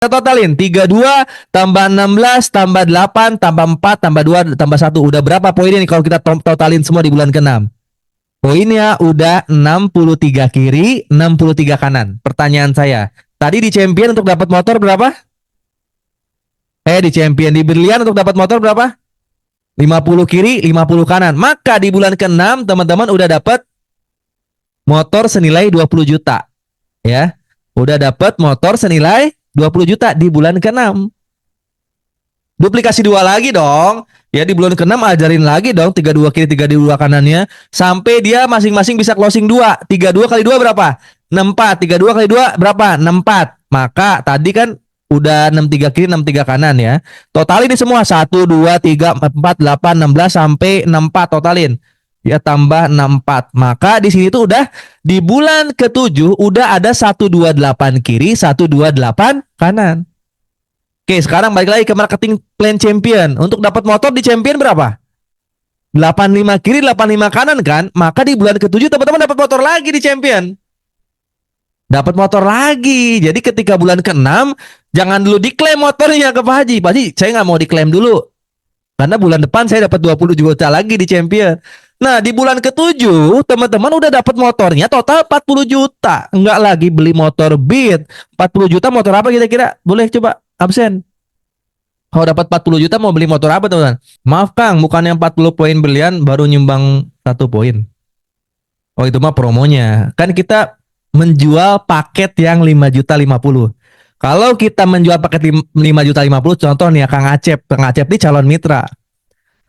Kita totalin 32 tambah 16 tambah 8 tambah 4 tambah 2 tambah 1. Udah berapa poinnya nih kalau kita totalin semua di bulan ke-6? Poinnya udah 63 kiri, 63 kanan. Pertanyaan saya, tadi di champion untuk dapat motor berapa? Di champion di Berlian untuk dapat motor berapa? 50 kiri, 50 kanan. Maka di bulan ke-6 teman-teman udah dapat motor senilai 20 juta. Ya. Udah dapat motor senilai 20 juta di bulan ke-6. Duplikasi 2 lagi dong. Ya di bulan ke-6 ajarin lagi dong 32 kiri 32 kanannya sampai dia masing-masing bisa closing 2. 32 kali 2 berapa? 64. 32 kali 2 berapa? 64. Maka tadi kan udah 63 kiri 63 kanan ya. Totalin ini semua 1 2 3 4 8 16 sampai 64 totalin. Ya tambah 64. Maka di sini tuh udah di bulan ke-7 udah ada 128 kiri, 128 kanan. Oke, sekarang balik lagi ke marketing plan champion. Untuk dapat motor di champion berapa? 85 kiri, 85 kanan kan? Maka di bulan ke-7 teman-teman dapat motor lagi di champion. Dapat motor lagi. Jadi ketika bulan ke-6 jangan dulu diklaim motornya ke Pak Haji. Pak Haji, saya nggak mau diklaim dulu. Karena bulan depan saya dapat 20 juta lagi di champion. Nah, di bulan ke-7 teman-teman udah dapat motornya total 40 juta. Enggak lagi beli motor Beat. 40 juta motor apa kira-kira? Boleh coba absen. Kalau dapat 40 juta mau beli motor apa teman-teman? Maaf Kang, bukan yang 40 poin berlian baru nyumbang 1 poin. Oh itu mah promonya. Kan kita menjual paket yang 5 juta 50. Kalau kita menjual paket 5 juta 50, contoh nih ya Kang Acep. Kang Acep ini calon mitra.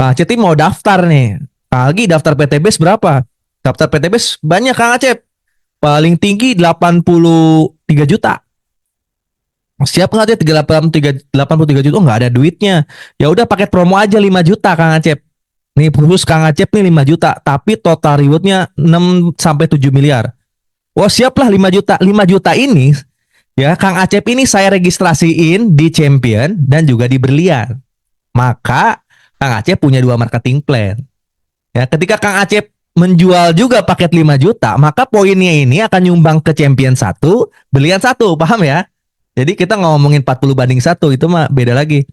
Kang Acep ini mau daftar nih. Lagi daftar PTBS berapa? Daftar PTBS banyak Kang Acep. Paling tinggi 83 juta. Siap nggak dia 83 juta? Oh nggak ada duitnya. Ya udah paket promo aja 5 juta Kang Acep. Nih khusus Kang Acep nih 5 juta. Tapi total rewardnya 6 sampai 7 miliar. Wah siap lah 5 juta. 5 juta ini ya Kang Acep ini saya registrasiin di champion dan juga di berlian. Maka Kang Acep punya 2 marketing plan. Ya ketika Kang Acep menjual juga paket 5 juta, maka poinnya ini akan nyumbang ke champion 1, berlian 1, paham ya? Jadi kita ngomongin 40/1 itu mah beda lagi.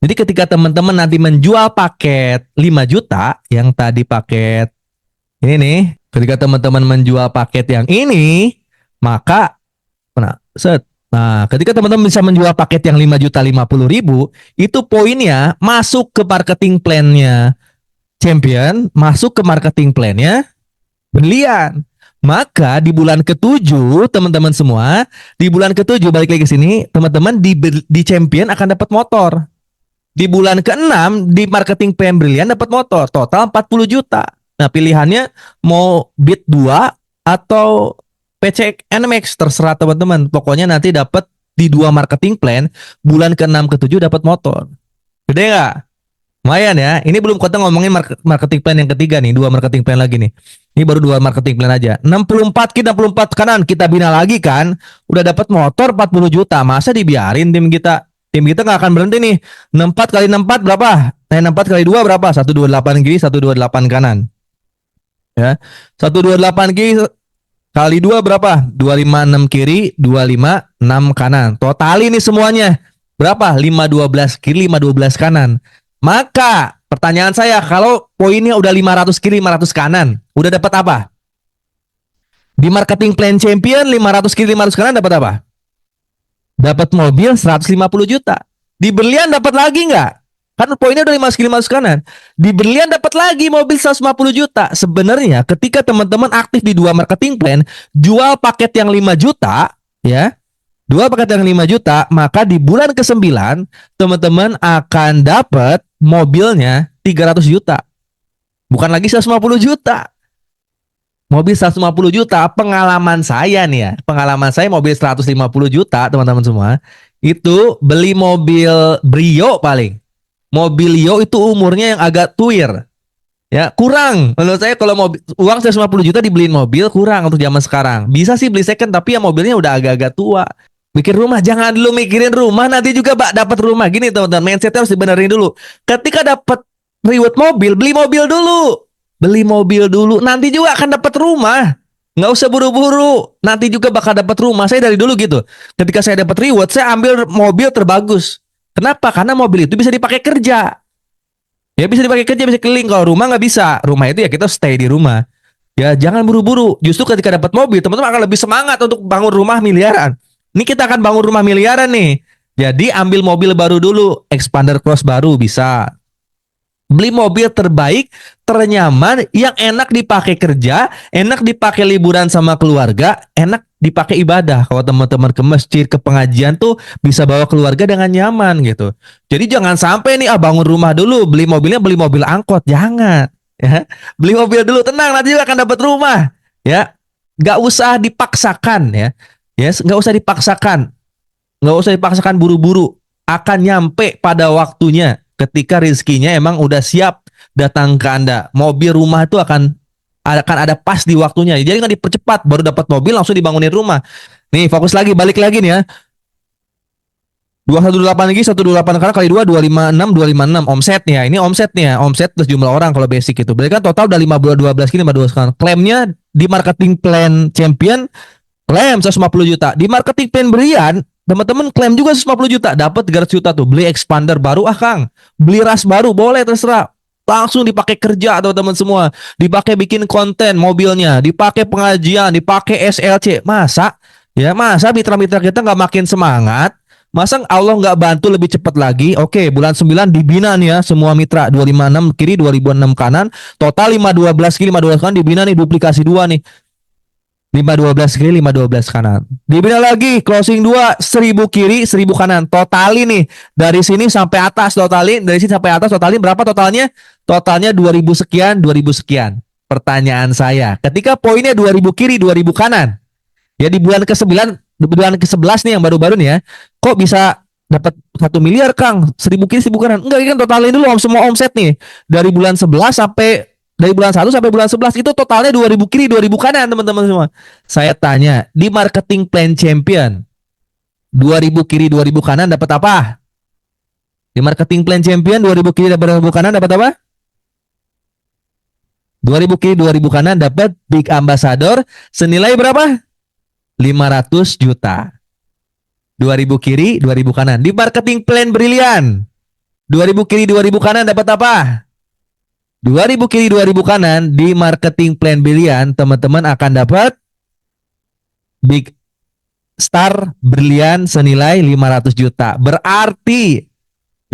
Jadi ketika teman-teman nanti menjual paket 5 juta yang tadi paket ini nih, ketika teman-teman menjual paket yang ini, maka nah, ketika teman-teman bisa menjual paket yang 5 juta 50 ribu, itu poinnya masuk ke marketing plan-nya champion, masuk ke marketing plan-nya berlian. Maka di bulan ke-7 teman-teman semua, di bulan ke-7 balik lagi ke sini, teman-teman di champion akan dapat motor. Di bulan ke-6 di marketing plan Brilliant dapat motor, total 40 juta. Nah, pilihannya mau Beat 2 atau PC NMAX terserah teman-teman. Pokoknya nanti dapat di 2 marketing plan bulan ke-6 ke-7 dapat motor. Gede enggak? Lumayan ya. Ini belum kita ngomongin marketing plan yang ketiga nih, 2 marketing plan lagi nih. Ini baru 2 marketing plan aja. 64 kiri 64 kanan kita bina lagi kan. Udah dapat motor 40 juta. Masa dibiarin tim kita? Tim kita nggak akan berhenti nih. 64 kali 64 berapa? 64 kali 2 berapa? 128 kiri, 128 kanan. Ya. 128 kiri kali 2 berapa? 256 kiri, 256 kanan. Total ini semuanya berapa? 512 kiri, 512 kanan. Maka pertanyaan saya, kalau poinnya udah 500 kiri 500 kanan, udah dapat apa? Di marketing plan champion 500 kiri 500 kanan dapat apa? Dapat mobil 150 juta. Di berlian dapat lagi nggak? Kan poinnya udah 500 kiri 500 kanan. Di berlian dapat lagi mobil 150 juta. Sebenarnya ketika teman-teman aktif di 2 marketing plan, jual paket yang 5 juta, ya. 2 paket yang 5 juta, maka di bulan ke-9 teman-teman akan dapat mobilnya 300 juta. Bukan lagi 150 juta. Mobil 150 juta, pengalaman saya nih ya. Pengalaman saya mobil 150 juta, teman-teman semua. Itu beli mobil Brio paling. Mobil Lio itu umurnya yang agak tuir. Ya, kurang. Menurut saya kalau mobil, uang 150 juta dibeliin mobil kurang untuk zaman sekarang. Bisa sih beli second tapi ya mobilnya udah agak-agak tua. Mikir rumah, jangan dulu mikirin rumah, nanti juga dapat rumah. Gini teman-teman, mindsetnya harus dibenerin dulu. Ketika dapat reward mobil, beli mobil dulu. Beli mobil dulu, nanti juga akan dapat rumah. Nggak usah buru-buru. Nanti juga bakal dapat rumah. Saya dari dulu gitu. Ketika saya dapat reward, saya ambil mobil terbagus. Kenapa? Karena mobil itu bisa dipakai kerja. Ya bisa dipakai kerja, bisa keliling. Kalau rumah nggak bisa. Rumah itu ya kita stay di rumah. Ya jangan buru-buru. Justru ketika dapat mobil, teman-teman akan lebih semangat untuk bangun rumah miliaran. Ini kita akan bangun rumah miliaran nih. Jadi ambil mobil baru dulu. Expander Cross baru bisa. Beli mobil terbaik, ternyaman, yang enak dipakai kerja, enak dipakai liburan sama keluarga, enak dipakai ibadah. Kalau teman-teman ke masjid, ke pengajian tuh bisa bawa keluarga dengan nyaman gitu. Jadi jangan sampai nih bangun rumah dulu, beli mobilnya beli mobil angkot, jangan. Ya, beli mobil dulu, tenang nanti juga akan dapat rumah. Ya, nggak usah dipaksakan ya. Yes, nggak usah dipaksakan, nggak usah dipaksakan buru-buru, akan nyampe pada waktunya ketika rezekinya emang udah siap datang ke Anda. Mobil rumah itu akan ada pas di waktunya. Jadi nggak dipercepat, baru dapat mobil langsung dibangunin rumah. Nih fokus lagi, balik lagi nih ya. 218 lagi, 128 kali 2, 256 omsetnya. Ini omsetnya, omset plus jumlah orang kalau basic itu. Berarti kan total udah 12 kali 52 sekarang. Klaimnya di marketing plan champion klaim 150 juta. Di marketing plan berian, teman-teman klaim juga 150 juta. Dapat 300 juta tuh. Beli expander baru Kang. Beli ras baru boleh terserah. Langsung dipakai kerja teman-teman semua. Dipakai bikin konten mobilnya, dipakai pengajian, dipakai SLC. Masa? Ya, masa mitra-mitra kita nggak makin semangat? Masa Allah nggak bantu lebih cepat lagi? Oke, bulan 9 dibina nih ya semua mitra, 256 kiri, 2006 kanan, total 512 kiri, 512 kanan dibina nih, duplikasi 2 nih. 512 kiri, 512 kanan. Dibina lagi, closing 2, 1000 kiri, 1000 kanan. Totalin nih, dari sini sampai atas totalin, dari sini sampai atas totalin berapa totalnya? Totalnya 2000 sekian, 2000 sekian. Pertanyaan saya, ketika poinnya 2000 kiri, 2000 kanan. Ya di bulan ke-9, bulan ke-11 nih yang baru-baru nih ya. Kok bisa dapat 1 miliar Kang? 1000 kiri, 1000 kanan. Enggak, kan totalin dulu semua omset nih. Dari bulan 11 sampai dari bulan 1 sampai bulan 11 itu totalnya 2000 kiri, 2000 kanan teman-teman semua. Saya tanya, di marketing plan champion 2000 kiri, 2000 kanan dapat apa? Di marketing plan champion 2000 kiri, 2000 kanan dapat apa? 2000 kiri, 2000 kanan dapat big ambassador senilai berapa? 500 juta. 2000 kiri, 2000 kanan. Di marketing plan brilian 2000 kiri, 2000 kanan dapat apa? 2000 kiri, 2000 kanan di marketing plan brilian teman-teman akan dapat big star brilian senilai 500 juta. Berarti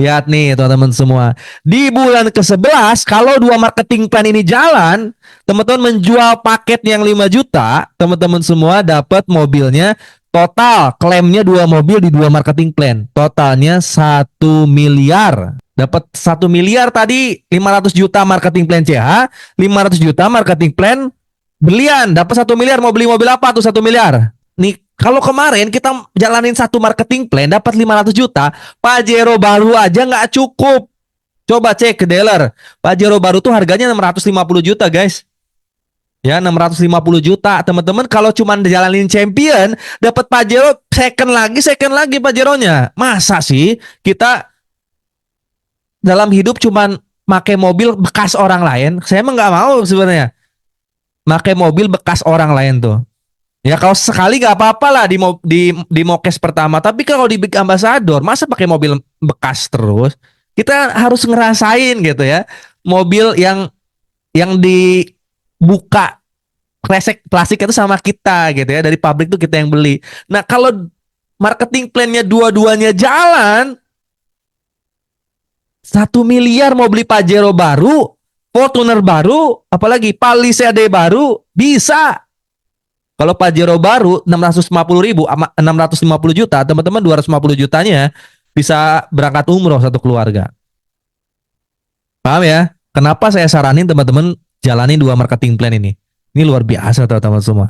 lihat nih teman-teman semua, di bulan ke-11 kalau dua marketing plan ini jalan, teman-teman menjual paket yang 5 juta, teman-teman semua dapat mobilnya total klaimnya 2 mobil di 2 marketing plan. Totalnya 1 miliar. Dapat 1 miliar tadi, 500 juta marketing plan CH, 500 juta marketing plan belian. Dapat 1 miliar, mau beli mobil apa tuh 1 miliar? Nih kalau kemarin kita jalanin satu marketing plan dapat 500 juta, Pajero baru aja nggak cukup. Coba cek ke dealer. Pajero baru tuh harganya 650 juta, guys. Ya, 650 juta. Teman-teman kalau cuma jalanin champion, dapat Pajero second lagi Pajeronya. Masa sih kita dalam hidup cuman pakai mobil bekas orang lain? Saya emang nggak mau sebenarnya. Pakai mobil bekas orang lain tuh. Ya kalau sekali gak apa-apa lah di mokes pertama. Tapi kalau di big ambassador, masa pakai mobil bekas terus? Kita harus ngerasain gitu ya. Mobil yang dibuka kresek plastik itu sama kita gitu ya. Dari pabrik tuh kita yang beli. Nah kalau marketing plannya dua-duanya jalan, 1 miliar mau beli Pajero baru, Fortuner baru, apalagi Palisade baru, bisa. Kalau Pajero baru 650 ribu, 650 juta, teman-teman 250 jutanya bisa berangkat umroh satu keluarga. Paham ya? Kenapa saya saranin teman-teman jalanin 2 marketing plan ini? Ini luar biasa teman-teman semua.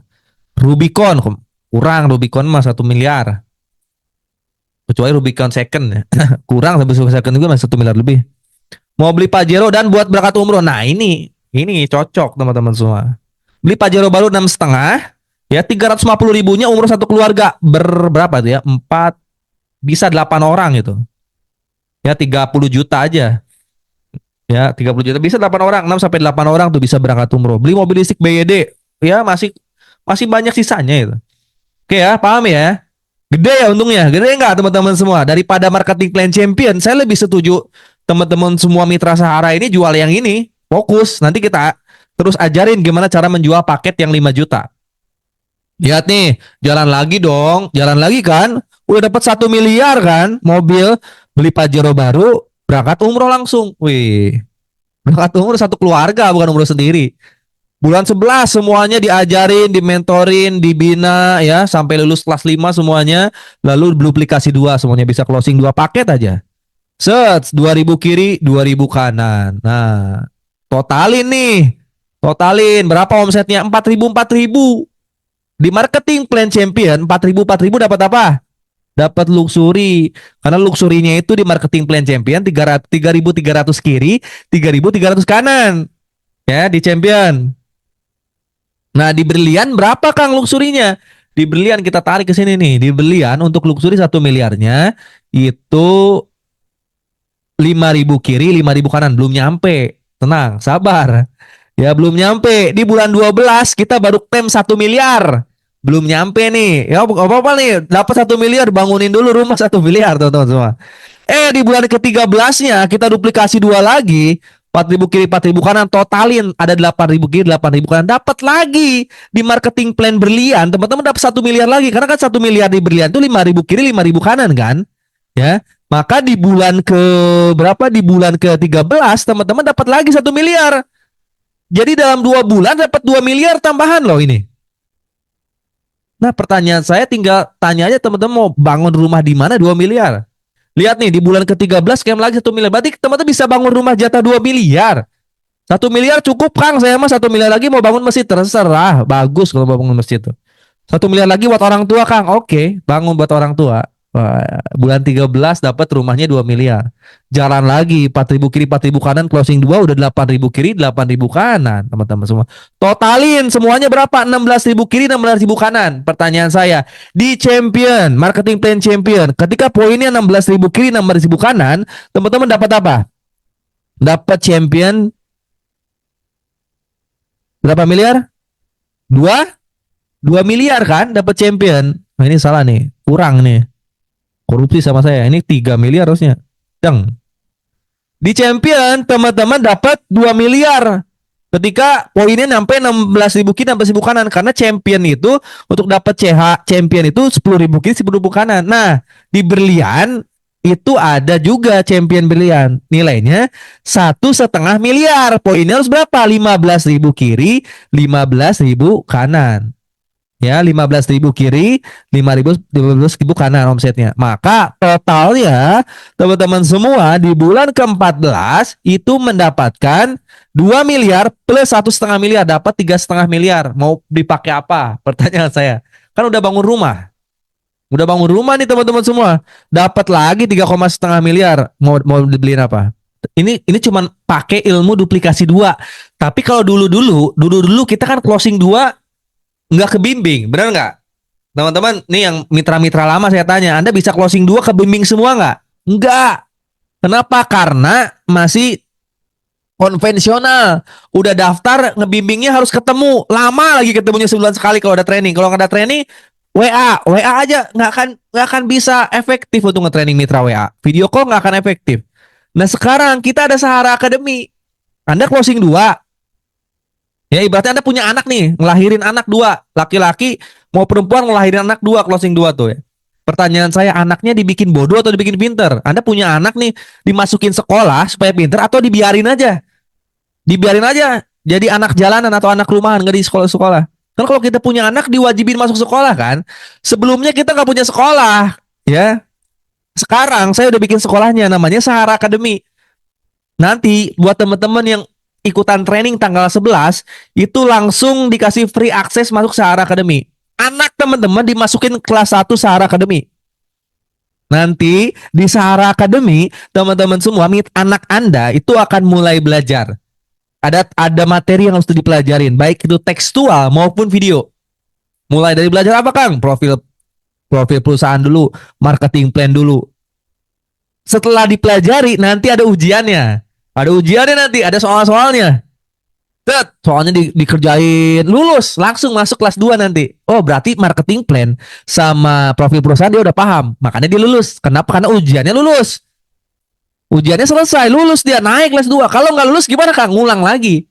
Rubicon, kurang Rubicon mah 1 miliar. Kecuali Rubicon second ya. Kurang sampai second juga masih 1 miliar lebih. Mau beli Pajero dan buat berangkat umroh. Nah ini cocok teman-teman semua. Beli Pajero baru 6,5. Ya 350 ribunya umur satu keluarga berberapa tuh ya? 4 bisa 8 orang itu. Ya 30 juta aja. Ya 30 juta bisa 8 orang, 6 sampai 8 orang tuh bisa berangkat umroh. Beli mobil listrik BYD ya masih masih banyak sisanya itu. Oke ya, paham ya? Gede ya untungnya, gede nggak teman-teman semua? Daripada marketing plan champion, saya lebih setuju teman-teman semua mitra Sahara ini jual yang ini. Fokus, nanti kita terus ajarin gimana cara menjual paket yang 5 juta. Lihat nih, jalan lagi dong, jalan lagi kan? Udah dapat 1 miliar kan? Mobil, beli Pajero baru, berangkat umroh langsung. Wih, berangkat umroh satu keluarga, bukan umroh sendiri. Bulan 11 semuanya diajarin, dimentorin, dibina ya sampai lulus kelas 5 semuanya, lalu duplikasi 2 semuanya bisa closing 2 paket aja. Set, 2000 kiri, 2000 kanan. Nah, totalin nih. Totalin berapa omsetnya? 4000 di marketing plan champion. 4000 dapat apa? Dapat luxury. Karena luxurinya itu di marketing plan champion 3300 kiri, 3300 kanan. Ya, di champion. Nah, di Berlian berapa Kang luxurinya? Di Berlian kita tarik ke sini nih. Di Berlian untuk luxury 1 miliarnya itu 5000 kiri, 5000 kanan. Belum nyampe. Tenang, sabar. Ya, belum nyampe. Di bulan 12 kita baru klaim 1 miliar. Belum nyampe nih. Ya, apa-apa nih. Dapat 1 miliar, bangunin dulu rumah 1 miliar, teman-teman semua. Di bulan ke-13-nya kita duplikasi 2 lagi. 4000 kiri, 4000 kanan, totalin ada 8000 kiri, 8000 kanan, dapat lagi di marketing plan Berlian, teman-teman dapat 1 miliar lagi, karena kan 1 miliar di Berlian itu 5000 kiri, 5000 kanan kan, ya. Maka di bulan ke berapa, di bulan ke-13 teman-teman dapat lagi 1 miliar. Jadi dalam 2 bulan dapat 2 miliar tambahan loh ini. Nah, pertanyaan saya tinggal tanya aja teman-teman mau bangun rumah di mana 2 miliar. Lihat nih di bulan ke-13 klaim lagi 1 miliar. Berarti teman-teman bisa bangun rumah jatah 2 miliar. 1 miliar cukup Kang. Saya mah 1 miliar lagi mau bangun masjid terserah. Bagus kalau mau bangun masjid tuh. 1 miliar lagi buat orang tua Kang. Oke, bangun buat orang tua. Wah, bulan 13 dapat rumahnya 2 miliar. Jalan lagi 4000 kiri 4000 kanan, closing 2 udah 8000 kiri 8000 kanan, teman-teman semua. Totalin semuanya berapa? 16000 kiri 16000 kanan. Pertanyaan saya, di champion, marketing plan champion, ketika poinnya 16000 kiri 16000 kanan, teman-teman dapat apa? Dapat champion berapa miliar? 2 miliar kan dapat champion. Nah, ini salah nih, kurang nih. Korupsi sama saya. Ini 3 miliar harusnya. Deng. Di champion teman-teman dapat 2 miliar. Ketika poinnya sampai 16.000 kiri 16.000 kanan, karena champion itu untuk dapat CH champion itu 10.000 kiri 10.000 kanan. Nah, di Berlian itu ada juga champion Berlian. Nilainya 1,5 miliar. Poinnya harus berapa? 15.000 kiri, 15.000 kanan. Ya, 15.000 kiri, 15.000 kanan omsetnya. Maka totalnya teman-teman semua di bulan ke-14 itu mendapatkan 2 miliar plus 1,5 miliar, dapat 3,5 miliar. Mau dipakai apa? Pertanyaan saya. Kan udah bangun rumah. Udah bangun rumah nih teman-teman semua. Dapat lagi 3,5 miliar. Mau dibeliin apa? Ini cuman pakai ilmu duplikasi 2. Tapi kalau dulu kita kan closing 2 nggak kebimbing, benar nggak? Teman-teman, nih yang mitra-mitra lama saya tanya, Anda bisa closing 2 kebimbing semua nggak? Nggak. Kenapa? Karena masih konvensional. Udah daftar, ngebimbingnya harus ketemu. Lama lagi ketemunya sebulan sekali kalau ada training. Kalau nggak ada training, WA aja nggak akan bisa efektif untuk nge-training mitra WA. Video call nggak akan efektif. Nah sekarang kita ada Sahara Academy. Anda closing 2. Ya ibaratnya Anda punya anak nih, ngelahirin anak 2, laki-laki mau perempuan ngelahirin anak 2, closing 2 tuh ya. Pertanyaan saya, anaknya dibikin bodoh atau dibikin pinter? Anda punya anak nih, dimasukin sekolah supaya pinter atau dibiarin aja? Dibiarin aja jadi anak jalanan atau anak rumahan, nggak di sekolah-sekolah. Kan kalau kita punya anak diwajibin masuk sekolah kan? Sebelumnya kita nggak punya sekolah, ya. Sekarang saya udah bikin sekolahnya, namanya Sahara Academy. Nanti buat teman-teman yang ikutan training tanggal 11 itu langsung dikasih free akses masuk Sahara Academy. Anak teman-teman dimasukin kelas 1 Sahara Academy. Nanti di Sahara Academy teman-teman semua, anak Anda itu akan mulai belajar. Ada materi yang harus dipelajarin, baik itu tekstual maupun video. Mulai dari belajar apa Kang? Profil perusahaan dulu, marketing plan dulu. Setelah dipelajari nanti ada ujiannya. Ada ujiannya nanti, ada soal-soalnya. Soalnya dikerjain, lulus, langsung masuk kelas 2 nanti. Oh, berarti marketing plan sama profil perusahaan dia udah paham. Makanya dia lulus. Kenapa? Karena ujiannya lulus. Ujiannya selesai, lulus dia naik kelas 2. Kalau nggak lulus gimana, Kang? Ngulang lagi.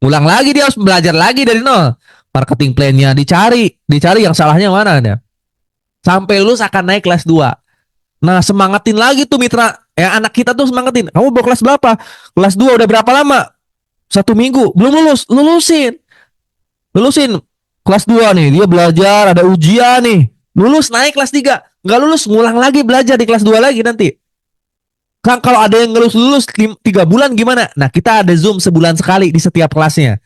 Ngulang lagi, dia harus belajar lagi dari nol. Marketing plan-nya dicari yang salahnya mana ya. Sampai lulus akan naik kelas 2. Nah, semangatin lagi tuh mitra. Ya, anak kita tuh semangatin. Kamu bawa kelas berapa? Kelas 2 udah berapa lama? 1 minggu. Belum lulus. Lulusin. Kelas 2 nih. Dia belajar. Ada ujian nih. Lulus naik kelas 3. Nggak lulus. Ngulang lagi belajar di kelas 2 lagi nanti. Kang, kalau ada yang lulus 3 bulan gimana? Nah, kita ada Zoom sebulan sekali di setiap kelasnya.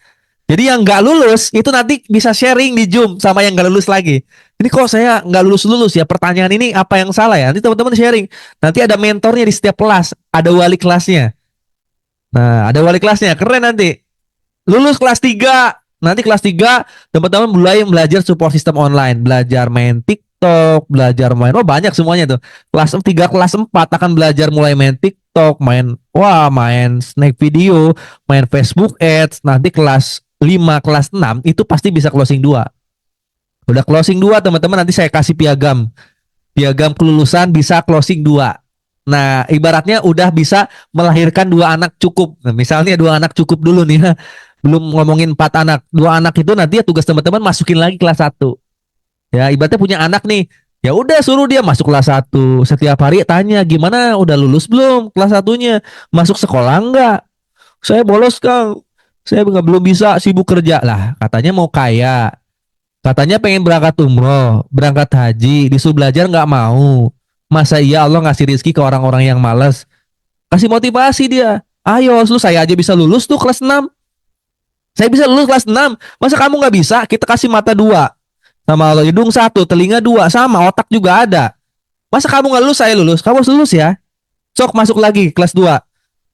Jadi yang nggak lulus itu nanti bisa sharing di Zoom sama yang nggak lulus lagi. Ini kok saya nggak lulus ya, pertanyaan ini apa yang salah ya? Nanti teman-teman sharing. Nanti ada mentornya di setiap kelas, ada wali kelasnya. Nah, ada wali kelasnya, keren nanti. Lulus kelas 3. Nanti kelas 3 teman-teman mulai belajar support system online, belajar main TikTok, belajar main, oh banyak semuanya tuh. Kelas 3, kelas 4 akan belajar mulai main TikTok, main snack video, main Facebook Ads. Nanti kelas 5, kelas 6 itu pasti bisa closing 2. Udah closing 2 teman-teman, nanti saya kasih piagam. Piagam kelulusan bisa closing 2. Nah, ibaratnya udah bisa melahirkan 2 anak cukup. Nah, misalnya 2 anak cukup dulu nih ya. Belum ngomongin 4 anak. 2 anak itu nanti ya tugas teman-teman masukin lagi kelas 1. Ya, ibaratnya punya anak nih. Ya udah suruh dia masuk kelas 1. Setiap hari tanya, "Gimana? Udah lulus belum kelas 1-nya? Masuk sekolah enggak?" "Saya bolos, Kang. Saya belum bisa, sibuk kerja." Lah, katanya mau kaya. Katanya pengen berangkat umroh, berangkat haji, disuruh belajar nggak mau. Masa iya Allah ngasih rezeki ke orang-orang yang malas? Kasih motivasi dia. Ayo, saya aja bisa lulus tuh kelas 6. Saya bisa lulus kelas 6. Masa kamu nggak bisa? Kita kasih mata 2. Sama Allah, hidung 1, telinga 2, sama otak juga ada. Masa kamu nggak lulus, saya lulus? Kamu harus lulus ya. Sok masuk lagi kelas 2.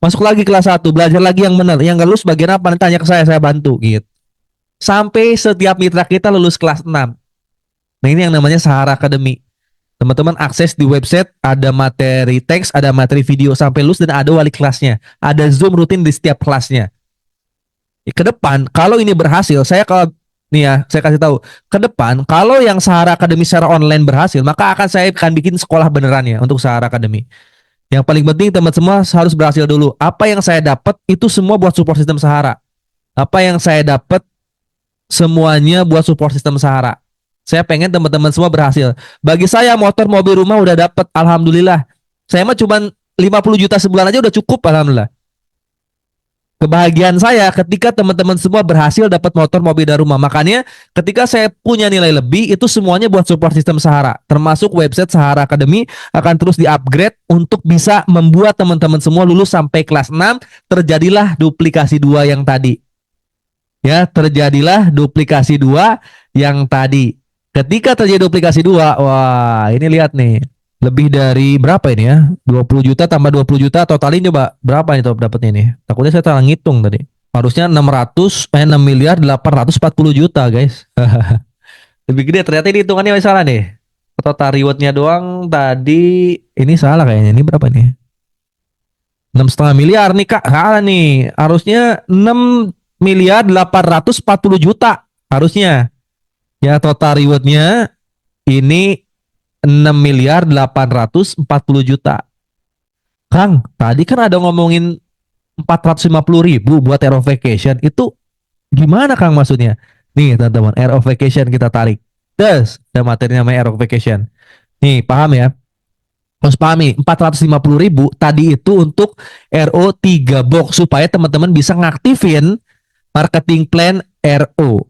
Masuk lagi kelas 1, belajar lagi yang benar. Yang nggak lulus bagian apa? Nanti tanya ke saya bantu gitu. Sampai setiap mitra kita lulus kelas 6. Nah, ini yang namanya Sahara Academy. Teman-teman akses di website, ada materi teks, ada materi video sampai lulus, dan ada wali kelasnya. Ada Zoom rutin di setiap kelasnya. Ke depan, kalau ini berhasil, saya kasih tahu. Ke depan, kalau yang Sahara Academy secara online berhasil, maka saya akan bikin sekolah beneran ya untuk Sahara Academy. Yang paling penting teman semua harus berhasil dulu. Apa yang saya dapat itu semua buat support sistem Sahara. Apa yang saya dapat semuanya buat support sistem Sahara. Saya pengen teman-teman semua berhasil. Bagi saya motor, mobil, rumah udah dapat, alhamdulillah. Saya mah cuma 50 juta sebulan aja udah cukup, alhamdulillah. Kebahagiaan saya ketika teman-teman semua berhasil dapat motor, mobil, dan rumah. Makanya ketika saya punya nilai lebih, itu semuanya buat support sistem Sahara. Termasuk website Sahara Academy akan terus di-upgrade untuk bisa membuat teman-teman semua lulus sampai kelas 6. Terjadilah duplikasi 2 yang tadi. Ya, terjadilah duplikasi 2 yang tadi. Ketika terjadi duplikasi 2, wah, ini lihat nih. Lebih dari berapa ini ya? 20 juta tambah 20 juta, totalin coba berapa nih top dapatnya ini? Takutnya saya salah ngitung tadi. Harusnya 6 miliar 840 juta, guys. Lebih gede, ternyata ini hitungannya salah nih. Total rewardnya doang tadi ini salah kayaknya. Ini berapa nih? 6,5 miliar nih, Kak. Salah nih. Harusnya 6 miliar 840 juta harusnya. Ya, total rewardnya ini 6 miliar 840 juta. Kang, tadi kan ada ngomongin 450 ribu buat Air of Vacation. Itu gimana, Kang, maksudnya? Nih teman-teman, Air of Vacation kita tarik. Terus ada materi namanya Air of Vacation. Nih, paham ya? Harus pahami, 450 ribu tadi itu untuk RO 3 box supaya teman-teman bisa ngaktifin marketing plan RO.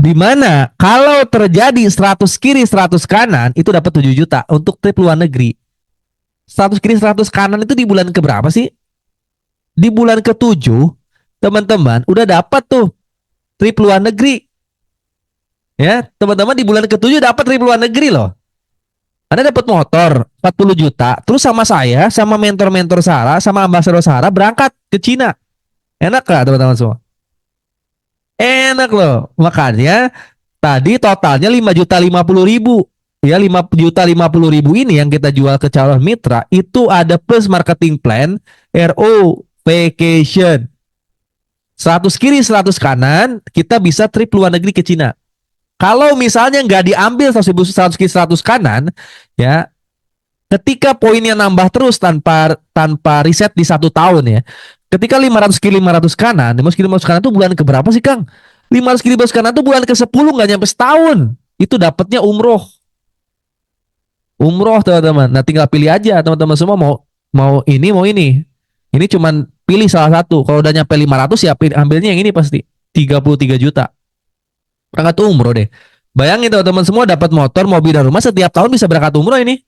Di mana kalau terjadi 100 kiri 100 kanan itu dapat 7 juta untuk trip luar negeri. 100 kiri 100 kanan itu di bulan keberapa sih? Di bulan ke-7 teman-teman udah dapat tuh trip luar negeri. Ya, teman-teman di bulan ke-7 dapat trip luar negeri loh. Anda dapat motor 40 juta, terus sama saya, sama mentor-mentor Sarah, sama ambasador Sarah berangkat ke Cina. Enak gak teman-teman semua? Enak loh. Makanya tadi totalnya 5.050.000. Ya, 5.050.000 ini yang kita jual ke calon mitra itu ada plus marketing plan RO Vacation. 100 kiri 100 kanan, kita bisa trip luar negeri ke Cina. Kalau misalnya nggak diambil 100 kiri 100 kanan, ya ketika poinnya nambah terus tanpa riset di 1 tahun ya. Ketika 500 kiri 500 kanan, 500 kiri 500 kanan itu bulan ke berapa sih Kang? 500 kiri 500 kanan itu bulan ke 10, nggak nyampe setahun. Itu dapatnya umroh. Umroh teman-teman. Nah tinggal pilih aja teman-teman semua mau mau ini mau ini. Ini cuman pilih salah satu. Kalau udah nyampe 500 ya ambilnya yang ini pasti. 33 juta. Berangkat umroh deh. Bayangin teman-teman semua dapat motor, mobil dan rumah setiap tahun bisa berangkat umroh ini.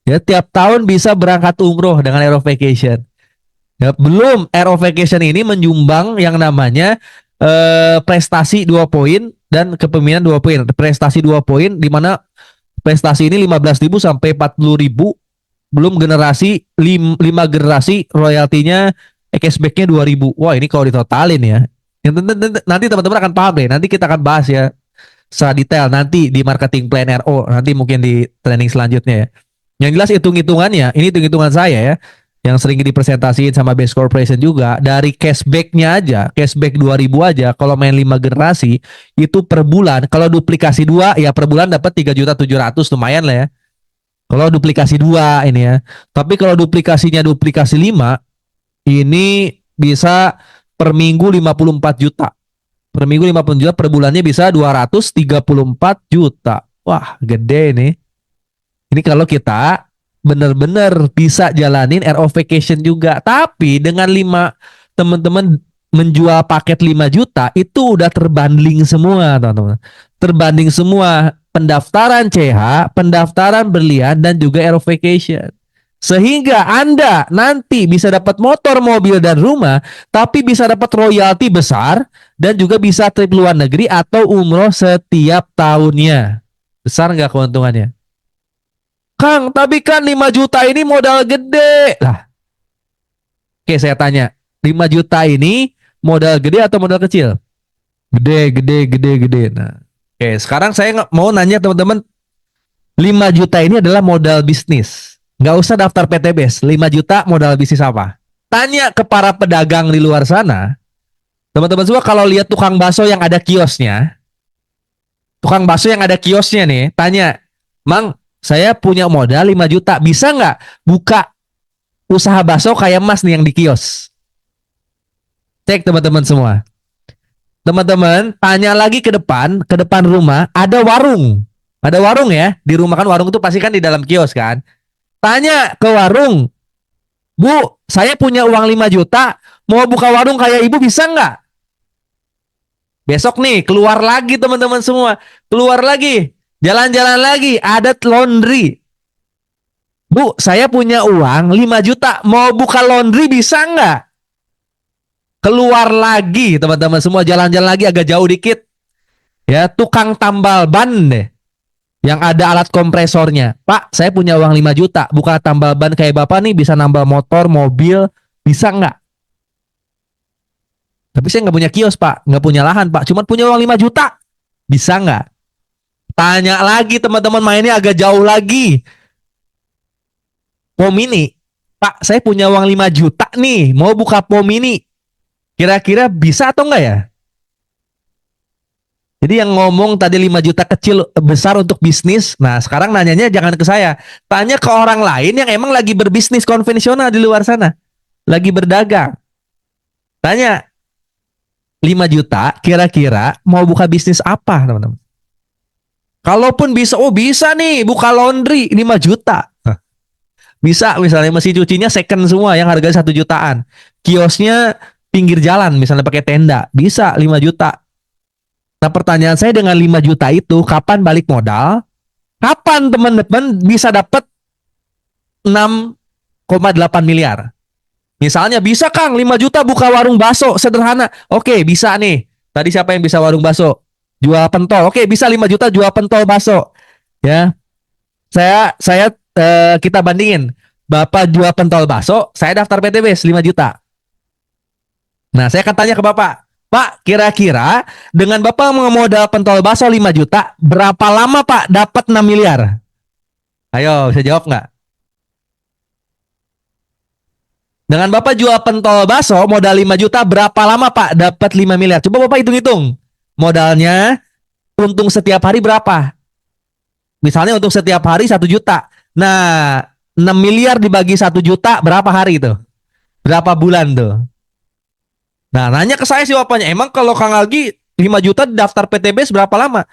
Ya tiap tahun bisa berangkat umroh dengan Aero Vacation. Ya, belum Aero Vacation ini menyumbang yang namanya prestasi 2 poin dan kepemimpinan 2 poin. Prestasi 2 poin di mana prestasi ini 15.000 sampai 40.000, belum generasi 5 generasi royaltinya cashbacknya 2.000. Wah ini kalau ditotalin ya. Nanti teman-teman akan paham deh. Nanti kita akan bahas ya secara detail nanti di marketing plan RO. Nanti mungkin di training selanjutnya ya. Yang jelas hitung-hitungannya, ini hitung-hitungan saya ya, yang sering dipresentasiin sama Best Corporation juga, dari cashbacknya aja, cashback 2.000 aja, kalau main 5 generasi, itu per bulan, kalau duplikasi 2, ya per bulan dapat 3.700.000, lumayan lah ya. Kalau duplikasi 2 ini ya. Tapi kalau duplikasinya duplikasi 5, ini bisa per minggu 54 juta. Per minggu 50 juta, per bulannya bisa 234 juta. Wah, gede nih. Ini kalau kita benar-benar bisa jalanin Air of Vacation juga. Tapi dengan 5 teman-teman menjual paket 5 juta itu udah terbanding semua, teman-teman. Terbanding semua pendaftaran CH, pendaftaran berlian dan juga Air of Vacation. Sehingga Anda nanti bisa dapat motor, mobil dan rumah, tapi bisa dapat royalti besar dan juga bisa trip luar negeri atau umroh setiap tahunnya. Besar nggak keuntungannya? Kang, tapi kan 5 juta ini modal gede. Lah, oke saya tanya. 5 juta ini modal gede atau modal kecil? Gede, gede, gede, gede. Nah, oke sekarang saya mau nanya teman-teman. 5 juta ini adalah modal bisnis. Nggak usah daftar PTBS. 5 juta modal bisnis apa? Tanya ke para pedagang di luar sana. Teman-teman semua kalau lihat tukang bakso yang ada kiosnya. Tukang bakso yang ada kiosnya nih. Tanya, Mang, saya punya modal 5 juta. Bisa nggak buka usaha bakso kayak Mas nih yang di kios? Cek teman-teman semua. Teman-teman, tanya lagi ke depan rumah, ada warung. Ada warung ya. Di rumah kan warung itu pasti kan di dalam kios kan. Tanya ke warung, Bu, saya punya uang 5 juta, mau buka warung kayak ibu bisa nggak? Besok nih, keluar lagi teman-teman semua. Keluar lagi, jalan-jalan lagi, ada laundry. Bu, saya punya uang 5 juta, mau buka laundry bisa nggak? Keluar lagi teman-teman semua, jalan-jalan lagi agak jauh dikit. Ya, tukang tambal ban deh. Yang ada alat kompresornya. Pak, saya punya uang 5 juta, buka tambal ban kayak Bapak nih, bisa nambal motor, mobil, bisa nggak? Tapi saya nggak punya kios Pak, nggak punya lahan Pak, cuma punya uang 5 juta. Bisa nggak? Tanya lagi teman-teman, mainnya agak jauh lagi. Pom mini, Pak, saya punya uang 5 juta nih, mau buka pom mini. Kira-kira bisa atau enggak ya? Jadi yang ngomong tadi 5 juta kecil besar untuk bisnis. Nah sekarang nanyanya jangan ke saya. Tanya ke orang lain yang emang lagi berbisnis konvensional di luar sana. Lagi berdagang. Tanya 5 juta kira-kira mau buka bisnis apa teman-teman? Kalaupun bisa, oh bisa nih buka laundry 5 juta. Bisa misalnya mesin cucinya second semua yang harganya 1 jutaan. Kiosnya pinggir jalan misalnya pakai tenda. Bisa 5 juta. Nah pertanyaan saya dengan 5 juta itu kapan balik modal? Kapan teman-teman bisa dapat 6,8 miliar? Misalnya bisa Kang 5 juta buka warung bakso sederhana. Oke bisa nih. Tadi siapa yang bisa warung bakso? Jual pentol. Oke bisa 5 juta jual pentol bakso. Ya. Kita bandingin. Bapak jual pentol bakso, saya daftar PTBS 5 juta. Nah saya akan tanya ke Bapak. Pak, kira-kira dengan Bapak modal pentol bakso 5 juta, berapa lama Pak dapat 6 miliar? Ayo, bisa jawab nggak? Dengan Bapak jual pentol baso modal 5 juta, berapa lama Pak dapat 5 miliar? Coba Bapak hitung-hitung. Modalnya untung setiap hari berapa? Misalnya untuk setiap hari 1 juta. Nah, 6 miliar dibagi 1 juta berapa hari itu? Berapa bulan tuh? Nah, nanya ke saya sih bapaknya, emang kalau Kang Algi 5 juta daftar PTBS berapa lama?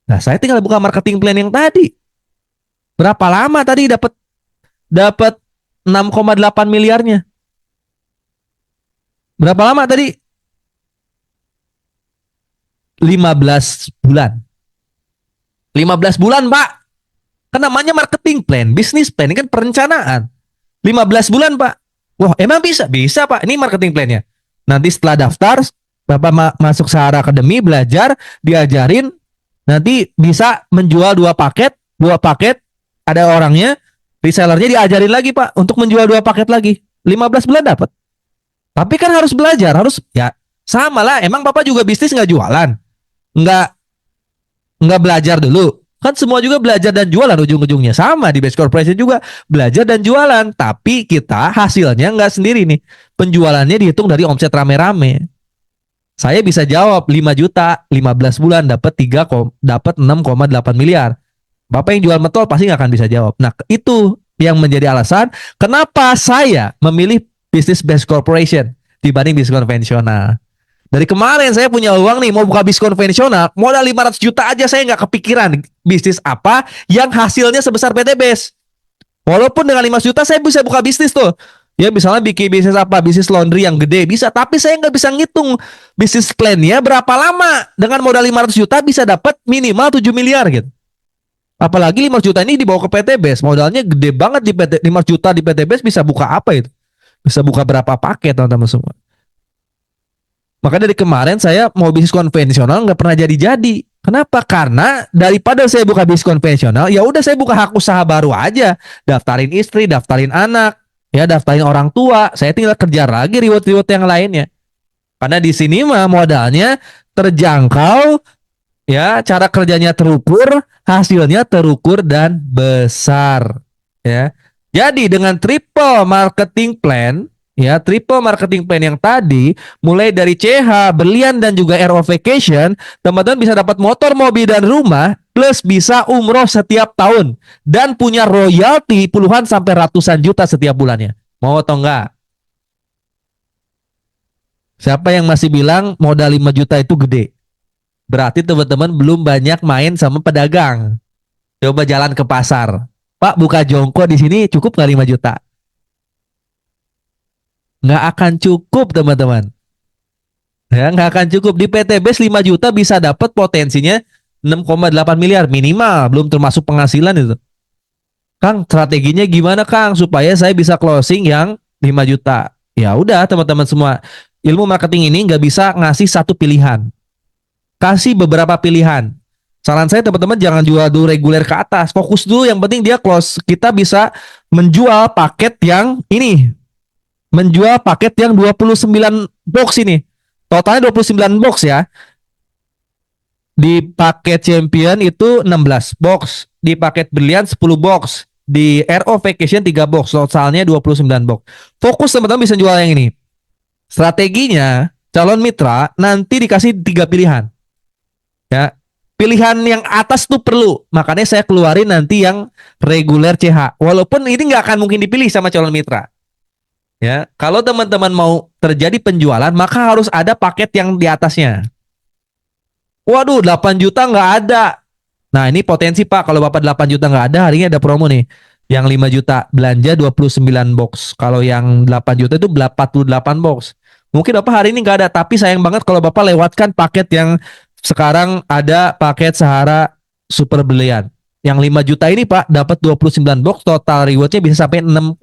Nah, saya tinggal buka marketing plan yang tadi. Berapa lama tadi dapat dapat 6,8 miliarnya? Berapa lama tadi? 15 bulan. 15 bulan, Pak. Kan namanya marketing plan, bisnis plan, ini kan perencanaan. 15 bulan, Pak. Wah, emang bisa? Bisa, Pak. Ini marketing plannya. Nanti setelah daftar, Bapak masuk Sahara Academy, belajar, diajarin, nanti bisa menjual dua paket, ada orangnya, resellernya diajarin lagi, Pak, untuk menjual 2 paket lagi. 15 bulan dapat. Tapi kan harus belajar, harus ya sama lah. Emang Bapak juga bisnis nggak jualan? Nggak nggak belajar dulu. Kan semua juga belajar dan jualan ujung-ujungnya. Sama di Best Corporation juga belajar dan jualan. Tapi kita hasilnya nggak sendiri nih. Penjualannya dihitung dari omset rame-rame. Saya bisa jawab 5 juta, 15 bulan dapat 6,8 miliar. Bapak yang jual mentol pasti nggak akan bisa jawab. Nah, itu yang menjadi alasan kenapa saya memilih bisnis Best Corporation dibanding bisnis konvensional. Dari kemarin saya punya uang nih mau buka bisnis konvensional, modal 500 juta aja saya nggak kepikiran bisnis apa yang hasilnya sebesar PTBS. Walaupun dengan 5 juta saya bisa buka bisnis tuh. Ya misalnya bikin bisnis apa, bisnis laundry yang gede bisa, tapi saya nggak bisa ngitung bisnis plan-nya berapa lama. Dengan modal 500 juta bisa dapat minimal 7 miliar gitu. Apalagi 5 juta ini dibawa ke PTBS, modalnya gede banget di PT, 5 juta di PTBS bisa buka apa itu? Bisa buka berapa paket teman-teman semua. Maka dari kemarin saya mau bisnis konvensional nggak pernah jadi-jadi. Kenapa? Karena daripada saya buka bisnis konvensional, ya udah saya buka hak usaha baru aja. Daftarin istri, daftarin anak, ya daftarin orang tua. Saya tinggal kerja lagi reward-reward yang lainnya. Karena di sini mah modalnya terjangkau, ya cara kerjanya terukur, hasilnya terukur dan besar. Ya. Jadi dengan triple marketing plan, ya triple marketing plan yang tadi, mulai dari CH, berlian dan juga RO Vacation, teman-teman bisa dapat motor, mobil dan rumah, plus bisa umroh setiap tahun dan punya royalti puluhan sampai ratusan juta setiap bulannya. Mau atau enggak? Siapa yang masih bilang modal 5 juta itu gede? Berarti teman-teman belum banyak main sama pedagang. Coba jalan ke pasar. Pak, buka jongko di sini cukup nggak 5 juta? Nggak akan cukup, teman-teman. Ya, nggak akan cukup. Di PTBS 5 juta bisa dapat potensinya 6,8 miliar minimal, belum termasuk penghasilan itu. Kang, strateginya gimana Kang supaya saya bisa closing yang 5 juta? Ya udah, teman-teman semua. Ilmu marketing ini nggak bisa ngasih satu pilihan. Kasih beberapa pilihan. Saran saya teman-teman jangan jual dulu reguler ke atas. Fokus dulu yang penting dia close. Kita bisa menjual paket yang ini. Menjual paket yang 29 box ini. Totalnya 29 box ya. Di paket champion itu 16 box. Di paket brilian 10 box. Di RO Vacation 3 box. Totalnya 29 box. Fokus teman-teman bisa jual yang ini. Strateginya calon mitra nanti dikasih 3 pilihan. Ya, pilihan yang atas tuh perlu, makanya saya keluarin nanti yang reguler CH. Walaupun ini nggak akan mungkin dipilih sama calon mitra. Ya, kalau teman-teman mau terjadi penjualan, maka harus ada paket yang di atasnya. Waduh, 8 juta nggak ada. Nah, ini potensi Pak, kalau Bapak 8 juta nggak ada, hari ini ada promo nih. Yang 5 juta belanja 29 box. Kalau yang 8 juta itu 48 box. Mungkin Bapak hari ini nggak ada, tapi sayang banget kalau Bapak lewatkan paket yang sekarang ada paket Sahara Super Brilliant. Yang 5 juta ini Pak dapat 29 box, total rewardnya bisa sampai 6,8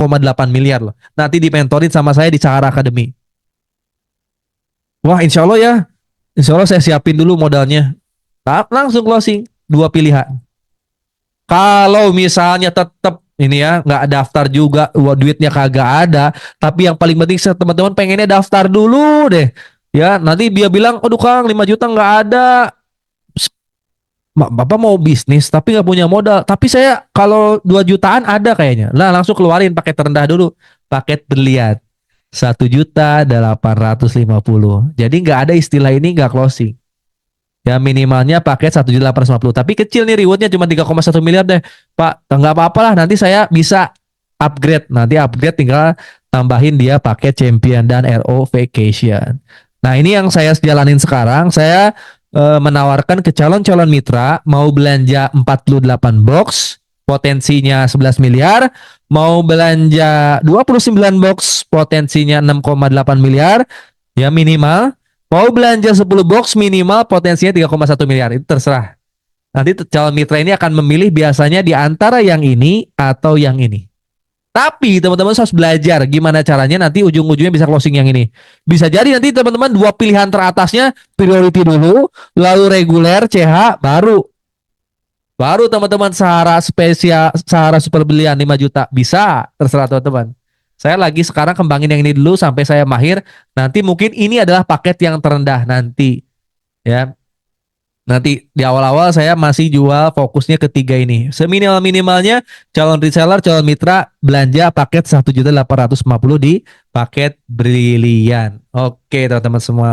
miliar loh. Nanti dimentorin sama saya di Sahara Academy. Wah, insya Allah ya. Insya Allah saya siapin dulu modalnya. Langsung closing. 2 pilihan. Kalau misalnya tetap ini ya nggak daftar juga, duitnya kagak ada. Tapi yang paling penting teman-teman pengennya daftar dulu deh. Ya, nanti dia bilang, aduh Kang 5 juta nggak ada. Bapak mau bisnis tapi nggak punya modal. Tapi saya kalau 2 jutaan ada kayaknya. Lah langsung keluarin paket terendah dulu. paket berlian 1.850.000. Jadi nggak ada istilah ini nggak closing. Ya minimalnya paket 1.850.000. Tapi kecil nih rewardnya cuma 3,1 miliar deh. Pak, nggak apa-apa lah. Nanti saya bisa upgrade. Nanti upgrade tinggal tambahin dia paket champion dan RO vacation. Nah ini yang saya jalanin sekarang. Saya menawarkan ke calon-calon mitra mau belanja 48 box potensinya 11 miliar, mau belanja 29 box potensinya 6,8 miliar, ya minimal. Mau belanja 10 box minimal potensinya 3,1 miliar. Itu terserah. Nanti calon mitra ini akan memilih biasanya di antara yang ini atau yang ini. Tapi teman-teman harus belajar gimana caranya nanti ujung-ujungnya bisa closing yang ini. Bisa jadi nanti teman-teman dua pilihan teratasnya priority dulu, lalu reguler CH baru teman-teman Sahara spesial, Sahara super belian 5 juta. Bisa, terserah teman-teman. Saya lagi sekarang kembangin yang ini dulu sampai saya mahir. Nanti mungkin ini adalah paket yang terendah nanti. Ya, nanti di awal-awal saya masih jual fokusnya ketiga ini. Seminimal-minimalnya calon reseller, calon mitra belanja paket 1.850.000 di paket brilian. Oke, teman-teman semua.